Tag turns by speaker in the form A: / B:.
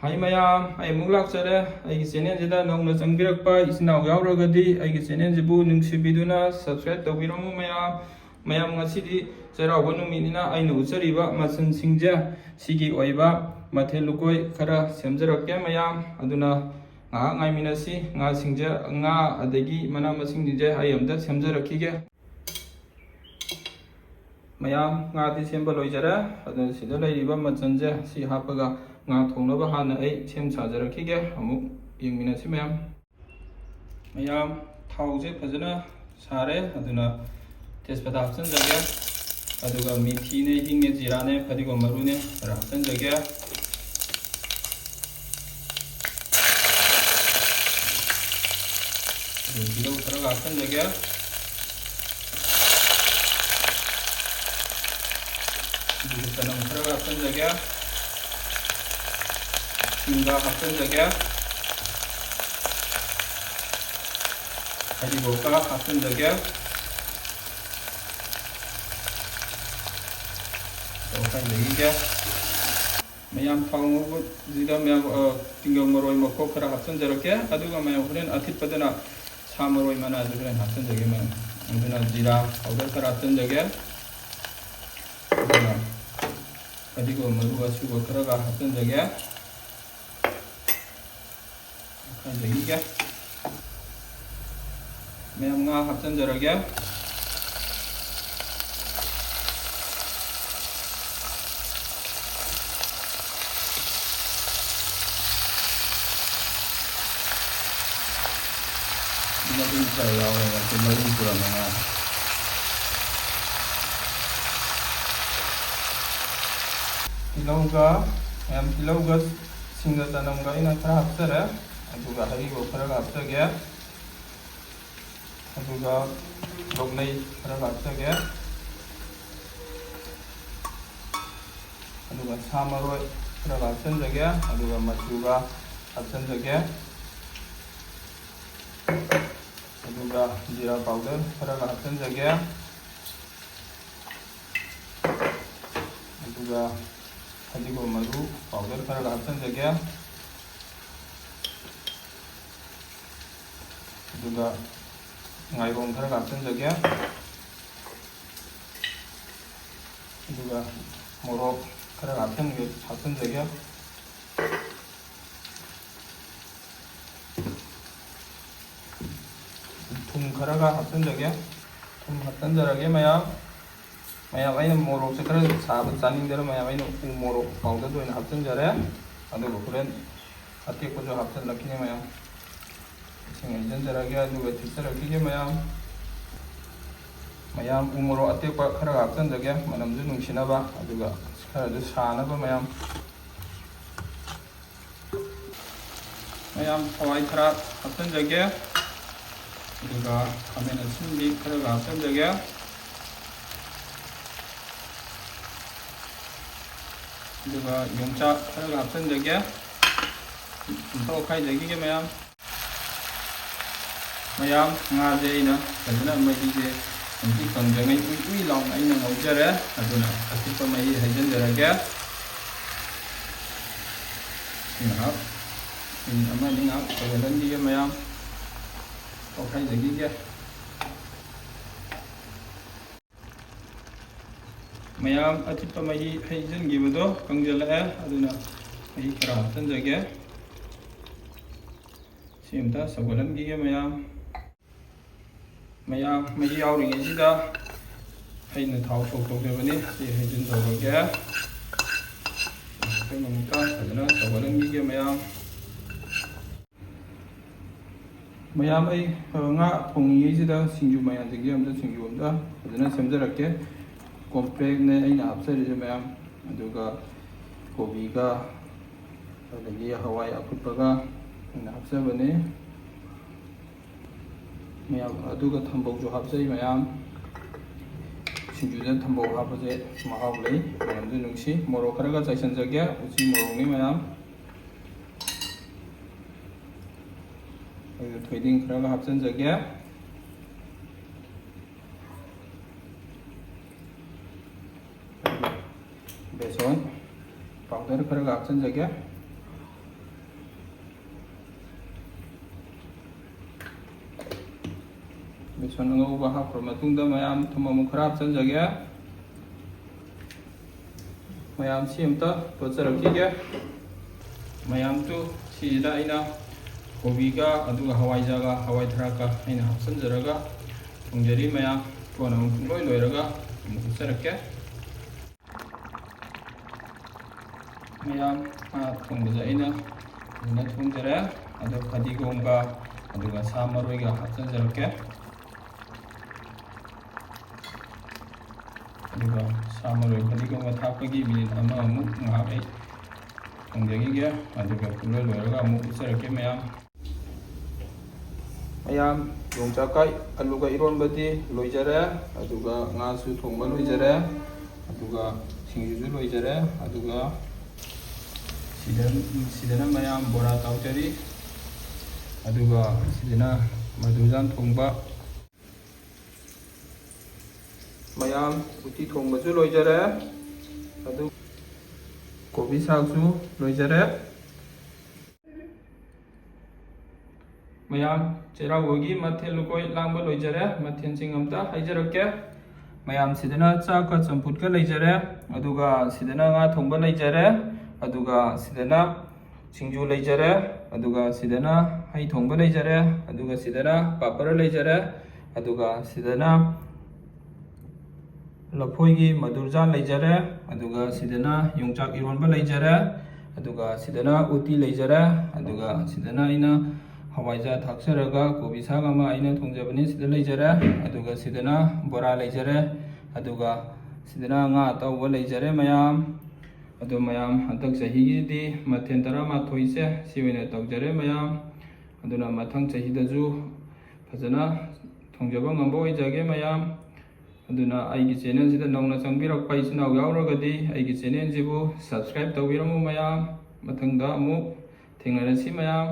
A: ꯍꯥꯏ ꯃꯌꯥꯝ ꯑꯩ ꯑꯃꯨꯛ ꯂꯥꯛꯆꯔꯦ ꯑꯩꯒꯤ ꯆꯦꯅꯦꯜꯁꯤꯗ ꯅꯧꯅ ꯆꯪꯕꯤꯔꯛꯄ ꯏꯆꯤꯟ ꯏꯅꯥꯎ ꯌꯥꯎꯔꯒꯗꯤ ꯑꯩꯒꯤ ꯆꯦꯅꯦꯜꯁꯤꯕꯨ ꯅꯨꯡꯁꯤꯕꯤꯗꯨꯅ ꯁꯕꯁꯀ꯭ꯔꯥꯏꯕ ꯇꯧꯕꯤꯔꯝꯃꯨ ꯃꯌꯥꯝ ꯉꯁꯤꯗꯤ ꯆꯩꯔꯥꯎꯕ ꯅꯨꯃꯤꯠꯅꯤꯅ ꯑꯩꯅ ꯎꯠꯆꯔꯤꯕ ꯃꯆꯜꯁꯤꯡꯁꯦ ꯁꯤꯒꯤ ꯑꯣꯏꯕ ꯃꯊꯦꯜ ꯂꯨꯀꯣꯏ ꯈꯔ ꯁꯦꯝꯖꯔꯛꯀꯦ ꯃꯌꯥꯝ ꯑꯗꯨꯅ ꯉꯥꯏꯍꯥꯛ ꯉꯥꯏꯃꯤꯟꯅꯁꯤ ꯉꯥ ꯑꯗꯒꯤ ꯃꯅꯥ ꯃꯁꯤꯡꯁꯤꯡꯁꯦ ꯑꯩ ꯑꯝꯇ ꯁꯦꯝꯖꯔꯛꯈꯤꯒꯦ ꯃꯌꯥꯝ ꯉꯥꯗꯤ ꯁꯦꯝꯕ ꯂꯣꯏꯖꯔꯦ ꯑꯗꯨꯅ ꯁꯤꯗ ꯂꯩꯔꯤꯕ ꯃꯆꯜꯁꯦ ꯁꯤ ꯍꯥꯞꯄꯒ ꯉꯥ ꯊꯣꯡꯅꯕ ꯍꯥꯟꯅ ꯑꯩ ꯁꯦꯝ ꯁꯥꯖꯔꯛꯈꯤꯒꯦ ꯑꯃꯨꯛ ꯌꯦꯡꯃꯤꯟꯅꯁꯤ ꯃꯌꯥꯝ ꯊꯥꯎꯁꯦ ꯐꯖꯅ ꯁꯥꯔꯦ ꯑꯗꯨꯅ ꯇꯦꯖꯄꯇꯥ ꯍꯥꯞꯆꯤꯟꯖꯒꯦ ꯑꯗꯨꯒ ꯃꯤꯊꯤꯅꯦ ꯍꯤꯡꯅꯦ ꯖꯤꯔꯥꯅꯦ ꯐꯗꯤꯒꯣꯝ ꯃꯔꯨꯅꯦ ꯈꯔ ꯍꯥꯞꯆꯤꯟꯖꯒꯦ ꯇꯤꯜꯍꯧ ꯈꯔ ꯍꯥꯞꯆꯤꯟꯖꯒꯦ ꯑꯗꯨꯒ ꯆꯅꯝ ꯈꯔ ꯍꯥꯞꯆꯤꯟꯖꯒꯦ ꯁꯤꯡꯒ ꯍꯥꯞꯆꯤꯟꯖꯒꯦ ꯐꯗꯤꯒꯣꯝ ꯈꯔ ꯍꯥꯞꯆꯤꯟꯖꯒꯦ ꯇꯧꯈꯥꯏꯖꯈꯤꯒꯦ ꯃꯌꯥꯝ ꯊꯥꯎ ꯉꯧꯕꯁꯤꯗ ꯇꯤꯡꯒꯪ ꯃꯔꯣꯏ ꯃꯀꯣꯛ ꯈꯔ ꯍꯥꯞꯆꯤꯟꯖꯔꯛꯀꯦ ꯑꯗꯨꯒ ꯃꯌꯥꯝ ꯍꯣꯔꯦꯟ ꯑꯊꯤꯠꯄꯗꯅ ꯁꯥ ꯃꯔꯣꯏ ꯃꯅꯥꯁꯨ ꯍꯣꯔꯦꯟ ꯍꯥꯞꯆꯤꯟꯖꯒꯦ ꯃꯌꯥꯝ ꯑꯗꯨꯅ ꯖꯤꯔꯥ ꯄꯥꯎꯗꯔ ꯈꯔ ꯍꯥꯞꯆꯤꯟꯖꯒꯦ ꯑꯗꯨꯒ ꯐꯗꯤꯒꯣꯝ ꯃꯔꯨ ꯑꯁꯨꯕ ꯈꯔꯒ ꯍꯥꯞꯆꯤꯟꯖꯒꯦ ꯍꯥꯏꯖꯈꯤꯒꯦ ꯃꯌꯥꯝ ꯉꯥ ꯍꯥꯞꯆꯤꯟꯖꯔꯒꯦ ꯃꯔꯨ ꯈꯔ ꯌꯥꯎꯔꯦ ꯉꯁꯤ ꯃꯔꯨ ꯄꯨꯔꯝꯃꯦ ꯉꯥ ꯇꯤꯜꯍꯧꯒ ꯁꯤꯡꯒ ꯆꯅꯝꯒ ꯑꯩꯅ ꯈꯔ ꯍꯥꯞꯆꯔꯦ ꯑꯗꯨꯒ ꯍꯔꯤꯕꯣꯞ ꯈꯔꯒ ꯍꯥꯞꯆꯒꯦ ꯑꯗꯨꯒ ꯂꯣꯛꯂꯩ ꯈꯔꯒ ꯍꯥꯞꯆꯒꯦ ꯑꯗꯨꯒ ꯁꯥ ꯃꯔꯣꯏ ꯈꯔꯒ ꯍꯥꯞꯆꯤꯟꯖꯒꯦ ꯑꯗꯨꯒ ꯃꯆꯨꯒ ꯍꯥꯞꯆꯤꯟꯖꯒꯦ ꯑꯗꯨꯒ ꯖꯤꯔꯥ ꯄꯥꯎꯗꯔ ꯈꯔꯒ ꯍꯥꯞꯆꯤꯟꯖꯒꯦ ꯑꯗꯨꯒ ꯐꯗꯤꯒꯣꯝ ꯃꯔꯨ ꯄꯥꯎꯗꯔ ꯈꯔꯒ ꯍꯥꯞꯆꯤꯟꯖꯒꯦ ꯑꯗꯨꯒ ꯉꯥꯏꯔꯣꯡ ꯈꯔꯒ ꯍꯥꯞꯆꯤꯟꯖꯒꯦ ꯑꯗꯨꯒ ꯃꯣꯔꯣꯛꯈꯔ ꯍꯥꯞꯆꯤꯟꯖꯒꯦ ꯊꯨꯝ ꯈꯔꯒ ꯍꯥꯞꯆꯤꯟꯖꯒꯦ ꯊꯨꯝ ꯍꯥꯞꯆꯤꯟꯖꯔꯒꯦ ꯃꯌꯥꯝ ꯑꯩꯅ ꯃꯣꯔꯣꯛꯁꯦ ꯈꯔ ꯁꯥꯕ ꯆꯥꯅꯤꯡꯗꯅ ꯑꯩꯅ ꯎ ꯃꯣꯔꯣꯛ ꯄꯥꯎꯗꯔꯗ ꯑꯣꯏꯅ ꯍꯥꯞꯆꯤꯟꯖꯔꯦ ꯑꯗꯨꯒ ꯍꯣꯔꯦꯟ ꯑꯇꯦꯛꯄꯁꯨ ꯍꯥꯞꯆꯤꯜꯂꯛꯈꯤꯅꯤ ꯏꯁꯤꯡ ꯍꯩꯖꯤꯟꯖꯔꯒꯦ ꯑꯗꯨꯒ ꯊꯤꯠꯆꯔꯛꯈꯤꯒꯦ ꯃꯌꯥꯝ ꯎ ꯃꯣꯔꯣꯛ ꯑꯇꯦꯛꯄ ꯈꯔ ꯍꯥꯞꯆꯤꯟꯖꯒꯦ ꯃꯅꯝꯁꯨ ꯅꯨꯡꯁꯤꯅꯕ ꯑꯗꯨꯒ ꯈꯔꯁꯨ ꯁꯥꯅꯕ ꯃꯌꯥꯝ ꯍꯋꯥꯏ ꯊꯔꯥꯛ ꯍꯥꯞꯆꯤꯟꯖꯒꯦ ꯑꯗꯨꯒ ꯈꯥꯃꯦꯟ ꯑꯁꯤꯟꯕꯤ ꯈꯔꯒ ꯍꯥꯞꯆꯤꯟꯖꯒꯦ ꯑꯗꯨꯒ ꯌꯣꯡꯆꯥꯛ ꯈꯔꯒ ꯍꯥꯞꯆꯤꯟꯖꯒꯦ ꯇꯧꯈꯥꯏꯖꯈꯤꯒꯦ ꯃꯌꯥꯝ ꯉꯥꯁꯦ ꯑꯩꯅ ꯐꯖꯅ ꯃꯍꯤꯁꯦ ꯍꯧꯖꯤꯛ ꯀꯪꯗ꯭ꯔꯤꯉꯩ ꯎꯏ ꯂꯥꯎꯅ ꯑꯩꯅ ꯉꯧꯖꯔꯦ ꯑꯗꯨꯅ ꯑꯄꯤꯛꯄ ꯃꯍꯤ ꯍꯩꯖꯤꯟꯖꯔꯒꯦ ꯉꯥꯏꯍꯥꯛ ꯃꯤꯅꯤꯠ ꯑꯃ ꯑꯅꯤ ꯉꯥꯏꯍꯥꯛ ꯁꯧꯍꯜꯍꯟꯈꯤꯒꯦ ꯇꯧꯈꯥꯏꯖꯈꯤꯒꯦ ꯑꯆꯤꯠꯄ ꯃꯍꯤ ꯍꯩꯖꯤꯟꯈꯤꯕꯗꯣ ꯀꯪꯁꯤꯜꯂꯛꯑꯦ ꯑꯗꯨꯅ ꯃꯍꯤ ꯈꯔ ꯍꯥꯞꯆꯤꯟꯖꯒꯦ ꯁꯤ ꯑꯃꯇ ꯁꯧꯒꯠꯍꯟꯈꯤꯒꯦ ꯃꯍꯤ ꯌꯥꯎꯔꯤꯉꯩꯁꯤꯗ ꯑꯩꯅ ꯊꯥꯎ ꯁꯣꯛ ꯇꯧꯖꯕꯅꯤ ꯁꯤ ꯍꯩꯖꯤꯟꯖꯔꯒꯦ ꯑꯃꯨꯛꯇ ꯐꯖꯅ ꯁꯧꯒꯠꯍꯟꯈꯤꯒꯦ ꯑꯩ ꯉꯥ ꯊꯣꯡꯉꯤꯉꯩꯁꯤꯗ ꯁꯤꯡꯖꯨ ꯃꯌꯥꯝꯁꯤꯡꯁꯦ ꯁꯤꯡꯖꯨ ꯑꯝꯇ ꯐꯖꯅ ꯁꯦꯝꯖꯔꯛꯀꯦ ꯀꯣꯝꯄ꯭ꯔꯦꯛꯅꯦ ꯑꯩꯅ ꯍꯥꯞꯆꯔꯤꯁꯦ ꯑꯗꯨꯒ ꯀꯣꯕꯤꯒ ꯑꯗꯒꯤ ꯍꯋꯥꯏ ꯑꯐꯨꯠꯄꯒ ꯑꯩꯅ ꯍꯥꯞꯆꯕꯅꯤ ꯑꯗꯨꯒ ꯊꯝꯕꯧꯁꯨ ꯍꯥꯞꯆꯩ ꯁꯤꯡꯖꯨꯗ ꯊꯝꯕꯧ ꯍꯥꯞꯄꯁꯦ ꯃꯍꯥꯎ ꯂꯩ ꯃꯅꯝꯁꯨ ꯅꯨꯡꯁꯤ ꯃꯣꯔꯣꯛ ꯈꯔꯒ ꯆꯥꯏꯁꯤꯟꯖꯒꯦ ꯎꯆꯤ ꯃꯣꯔꯣꯛꯅꯤ ꯑꯗꯨꯒ ꯊꯣꯏꯗꯤꯡ ꯈꯔꯒ ꯍꯥꯞꯆꯤꯟꯖꯒꯦ बेसन पाउडर खरग हापचनजगे ꯕꯦꯁꯣꯟ ꯑꯉꯧꯕ ꯍꯥꯞꯈ꯭ꯔ ꯃꯇꯨꯡꯗ ꯃꯌꯥꯝ ꯊꯨꯝ ꯑꯃꯨꯛ ꯈꯔ ꯍꯥꯞꯆꯤꯟꯖꯒꯦ. ꯃꯌꯥꯝ ꯁꯤ ꯑꯝꯇ ꯇꯣꯠꯆꯔꯛꯈꯤꯒꯦ. ꯃꯌꯥꯝꯁꯨ ꯁꯤꯁꯤꯗ ꯑꯩꯅ ꯀꯣꯕꯤꯒ ꯑꯗꯨꯒ ꯍꯋꯥꯏꯖꯥꯔꯒ ꯍꯋꯥꯏ ꯊꯔꯥꯛꯀ ꯑꯩꯅ ꯍꯥꯞꯆꯤꯟꯖꯔꯒ ꯊꯣꯡꯖꯔꯤ. ꯃꯌꯥꯝ ꯀꯣꯟꯅ ꯑꯃꯨꯛ ꯄꯨꯡꯂꯣꯏ ꯂꯣꯏꯔꯒ ꯑꯃꯨꯛ ꯎꯠꯆꯔꯛꯀꯦ. ꯃꯌꯥꯝ ꯊꯣꯡꯕꯁꯦ ꯑꯩꯅ ꯐꯖꯅ ꯊꯣꯡꯖꯔꯦ. ꯑꯗꯣ ꯐꯗꯤꯒꯣꯝꯒ ꯑꯗꯨꯒ ꯁꯥ ꯃꯔꯣꯏꯒ ꯍꯥꯞꯆꯤꯟꯖꯔꯛꯀꯦ. ꯑꯗꯨꯒ ꯁꯥ ꯃꯔꯣꯏ ꯐꯗꯤꯒꯣꯝꯒ ꯊꯥꯛꯄꯒꯤ ꯃꯤꯅꯤꯠ ꯑꯃꯃꯨꯛ ꯉꯥꯏꯍꯥꯛ ꯑꯩ ꯊꯣꯡꯖꯈꯤꯒꯦ. ꯑꯗꯨꯒ ꯄꯨꯡꯂꯣꯏ ꯂꯣꯏꯔꯒ ꯑꯃꯨꯛ ꯎꯠꯆꯔꯛꯀꯦ. ꯃꯌꯥꯝ ꯌꯣꯡꯆꯥꯛꯀ ꯑꯂꯨꯒ ꯏꯔꯣꯟꯕꯗꯤ ꯂꯣꯏꯖꯔꯦ. ꯑꯗꯨꯒ ꯉꯥꯁꯨ ꯊꯣꯡꯕ ꯂꯣꯏꯖꯔꯦ. ꯑꯗꯨꯒ ꯁꯤꯡꯖꯨꯁꯨ ꯂꯣꯏꯖꯔꯦ. ꯑꯗꯨꯒ ꯁꯤꯗꯅ ꯃꯌꯥꯝ ꯕꯣꯔꯥ ꯇꯥꯎꯖꯔꯤ. ꯑꯗꯨꯒ ꯁꯤꯗꯅ ꯃꯗꯨꯖꯥꯟ ꯊꯣꯡꯕ. ꯃꯌꯥꯝ ꯎꯇꯤ ꯊꯣꯡꯕꯁꯨ ꯂꯣꯏꯖꯔꯦ. ꯑꯗꯨ ꯀꯣꯕꯤ ꯁꯥꯛꯁꯨ ꯂꯣꯏꯖꯔꯦ. ꯃꯌꯥꯝ ꯆꯩꯔꯥꯎꯕꯒꯤ ꯃꯊꯦꯜ ꯂꯨꯀꯣꯏ ꯂꯥꯡꯕ ꯂꯣꯏꯖꯔꯦ. ꯃꯊꯦꯜꯁꯤꯡ ꯑꯝꯇ ꯍꯥꯏꯖꯔꯛꯀꯦ. ꯃꯌꯥꯝ ꯁꯤꯗꯅ ꯆꯥꯛꯀ ꯆꯝꯐꯨꯠꯀ ꯂꯩꯖꯔꯦ. ꯑꯗꯨꯒ ꯁꯤꯗꯅ ꯉꯥ ꯊꯣꯡꯕ ꯂꯩꯖꯔꯦ. ꯑꯗꯨꯒ ꯁꯤꯗꯅ ꯁꯤꯡꯖු ꯂꯩꯖꯔꯦ. ꯑꯗꯨꯒ ꯁꯤꯗꯅ ꯍꯩ ꯊꯣꯡꯕ ꯂꯩꯖꯔꯦ. ꯑꯗꯨꯒ ꯁꯤꯗꯅ ꯄꯥꯄꯔ ꯂꯩꯖꯔꯦ. ꯑꯗꯨꯒ ꯁꯤꯗꯅ ꯂꯐꯣꯏꯒꯤ ꯃꯗꯨꯔꯖꯥꯟ ꯂꯩꯖꯔꯦ. ꯑꯗꯨꯒ ꯁꯤꯗꯅ ꯌꯣꯡꯆꯥꯛ ꯏꯔꯣꯟꯕ ꯂꯩꯖꯔꯦ. ꯑꯗꯨꯒ ꯁꯤꯗꯅ ꯎꯇꯤ ꯂꯩꯖꯔꯦ. ꯑꯗꯨꯒ ꯁꯤꯗꯅ ꯑꯩꯅ ꯍꯋꯥꯏꯖꯥꯔ ꯊꯥꯛꯆꯔꯒ ꯀꯣꯕꯤ ꯁꯥꯛ ꯑꯃ ꯑꯩꯅ ꯊꯣꯡꯖꯕꯅꯤ ꯁꯤꯗ ꯂꯩꯖꯔꯦ. ꯑꯗꯨꯒ ꯁꯤꯗꯅ ꯕꯣꯔꯥ ꯂꯩꯖꯔꯦ. ꯑꯗꯨꯒ ꯁꯤꯗꯅ ꯉꯥ ꯑꯇꯥꯎꯕ ꯂꯩꯖꯔꯦ. ꯃꯌꯥꯝ ꯑꯗꯣ ꯃꯌꯥꯝ ꯍꯟꯗꯛ ꯆꯍꯤꯒꯤꯗꯤ ꯃꯊꯦꯜ 11ꯁꯦ ꯁꯤ ꯑꯣꯏꯅ ꯇꯧꯖꯔꯦ. ꯃꯌꯥꯝ ꯑꯗꯨꯅ ꯃꯊꯪ ꯆꯍꯤꯗꯁꯨ ꯐꯖꯅ ꯊꯣꯡꯖꯕ ꯉꯝꯕ ꯑꯣꯏꯖꯒꯦ. ꯃꯌꯥꯝ ꯑꯗꯨꯅ ꯑꯩꯒꯤ ꯆꯦꯅꯦꯜꯁꯤꯗ ꯅꯧꯅ ꯆꯪꯕꯤꯔꯛꯄ ꯏꯆꯤꯟ ꯏꯅꯥꯎ ꯌꯥꯎꯔꯒꯗꯤ ꯑꯩꯒꯤ ꯆꯦꯅꯦꯜꯁꯤꯕꯨ ꯁꯕꯁꯀ꯭ꯔꯥꯏꯕ ꯇꯧꯕꯤꯔꯝꯃꯨ. ꯃꯌꯥꯝ ꯃꯊꯪꯗ ꯑꯃꯨꯛ ꯊꯦꯡꯅꯔꯁꯤ. ꯃꯌꯥꯝ